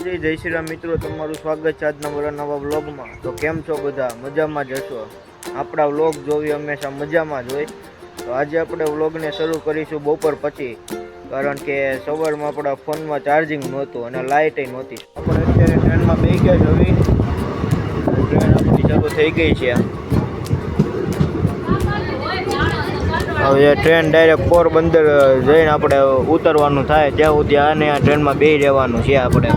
જય શ્રી રામ મિત્રો, તમારું સ્વાગત છે આજના મારા નવા વ્લોગમાં। તો કેમ છો બધા? મજામાં જ હશો। આપણા વ્લોગ જોવી હંમેશા મજામાં જ હોય। તો આજે આપણે વ્લોગને શરૂ કરીશું બપોર પછી, કારણ કે સવારમાં આપણા ફોનમાં ચાર્જિંગ નહોતું અને લાઇટ નહોતી। આપણે અત્યારે ટ્રેનમાં બેસી ગયા જોવી, ટ્રેન આપણી ચાલુ થઈ ગઈ છે। હવે ટ્રેન ડાયરેક્ટ પોરબંદર જઈને આપણે ઉતરવાનું થાય, ત્યાં સુધી આને આ ટ્રેનમાં બેસી રહેવાનું છે આપણે।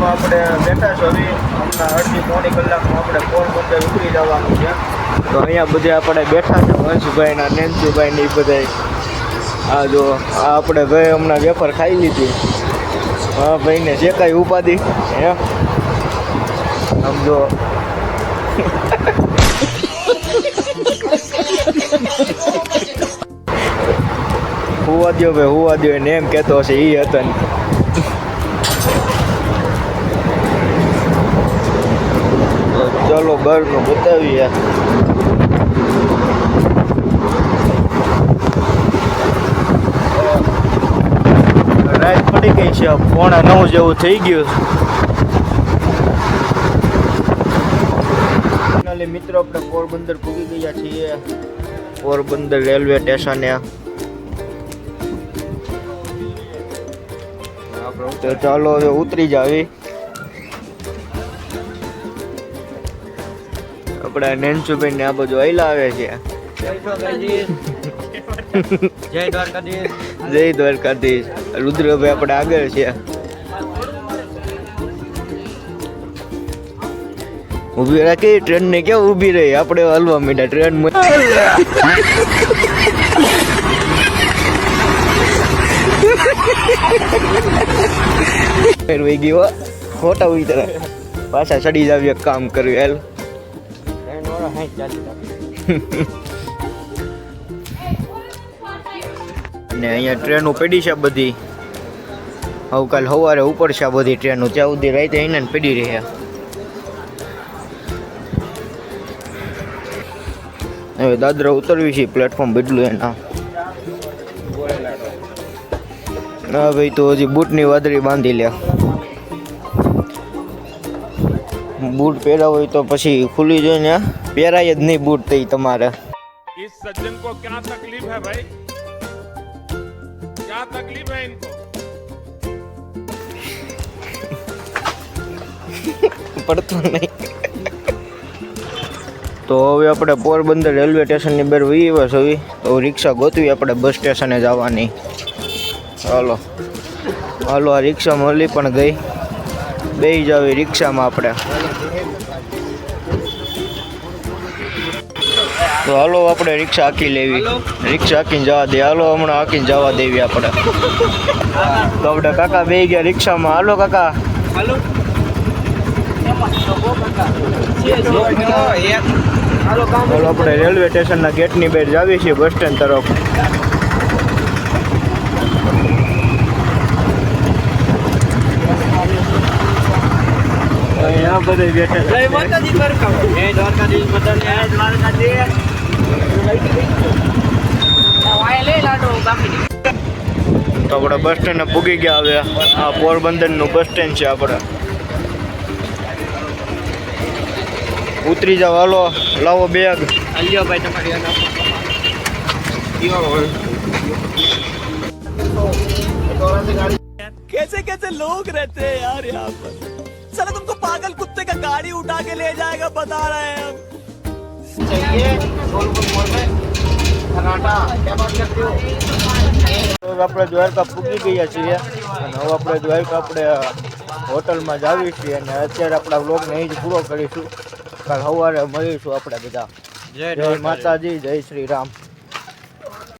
આપણે બેઠા છો, હમણાં અડધી પોણી કલાકમાં આપણે પોરબંદર ઉતરી જવાનું છે। તો અહીંયા બધે આપણે બેઠા છે, હંસભાઈ નેન્સુભાઈ ને એ બધા। આ જો આ આપણે ભાઈ હમણાં વેફર ખાઈ લીધી। હા ભાઈને જે કાંઈ ઉપાધિ હે સમજો। હુવા દો ભાઈ, હુવા દો એને એમ કહેતો હશે એ હતો ને। चलो घर में बताइए। रात पड़ी गई है, 8:45 જેવું થઈ ગયું। ફાઇનલી મિત્રો આપણે પોરબંદર પૂગી ગયા છીએ, પોરબંદર રેલવે સ્ટેશને। તો ચાલો હવે ઉતરી જાવી। આપણા નેન્સુભાઈ ને આ બાજુ આયલા આવે છે। જય દ્વારકાધીશ। જય દ્વારકાધીશ। રુદ્રભાઈ આપણે આગળ છે। ઊભી રાખી ટ્રેન ને, કેમ ઊભી રહી? આપણે હલવા માંડ્યા ટ્રેન માં। વહી ગયો ખોટા ઉતરે, પાછા ચડી જાવ, એક કામ કર્યું હેલ। અને અહીંયા ટ્રેનો પડી છે બધી, હવે કાલ સવારે ઉપર છે બધી ટ્રેનો, ત્યાં સુધી રાતે અહીંયા પડી રહે। હવે દાદરા ઉતરવી છે, પ્લેટફોર્મ બદલું એના। ના ભાઈ, તો હજી બૂટની વાદળી બાંધી લે। बूट पहरा हो तो पछी खुली जो ने पहराय ज नहीं बूट तई तुम्हारे। इस सज्जन को क्या तकलीफ है भाई? क्या तकलीफ है इनको? पड़तो नहीं। तो હવે આપણે પોરબંદર રેલવે સ્ટેશન ની બહાર વઈ આવ્યા છે, તો રિક્ષા ગોતવી આપણે બસ સ્ટેશને જવાની। હાલો હાલો, આ રિક્ષા મળી પણ ગઈ, બેસી જાવી રિક્ષામાં આપણે। તો હાલો આપણે રિક્ષા આખી લેવી, રિક્ષા આખીને જવા દે। હાલો હમણાં આખીને જવા દેવી આપણે। તો આપણે કાકા બેસી ગયા રિક્ષામાં। હાલો કાકા, હાલો આપણે રેલવે સ્ટેશનના ગેટની બહાર જાવી છીએ, બસ સ્ટેન્ડ તરફ। यहाँ बधे बैठे। जय माताजी करका। जय द्वारकाधीश बदन। जय द्वारकाधीश। वायले लाडो बाकी। तो આપણે બસ સ્ટેન્ડ પૂગી ગયા। હવે આ પોરબંદરનું બસ સ્ટેન્ડ છે આપણે। ઉતરી જાવ, હાલો લાવો બેગ। અલ્યો ભાઈ તમારી कैसे कैसे लोग रहते हैं यार यहाँ पर। साला तुमको पागल कुत्ते का गाड़ी उठा के ले जाएगा, बता रहे हैं हम। चाहिए क्या बात करते हो? આપણે દ્વારકા પૂગી ગયા છીએ અને હવે આપણે દ્વારકા આપણે હોટલમાં જાવી છીએ અને અત્યારે આપણા વ્લોગને અહીં જ પૂરો કરીશું। કાલ સવારે મળીશું આપણે બધા। જય માતાજી, જય શ્રી રામ.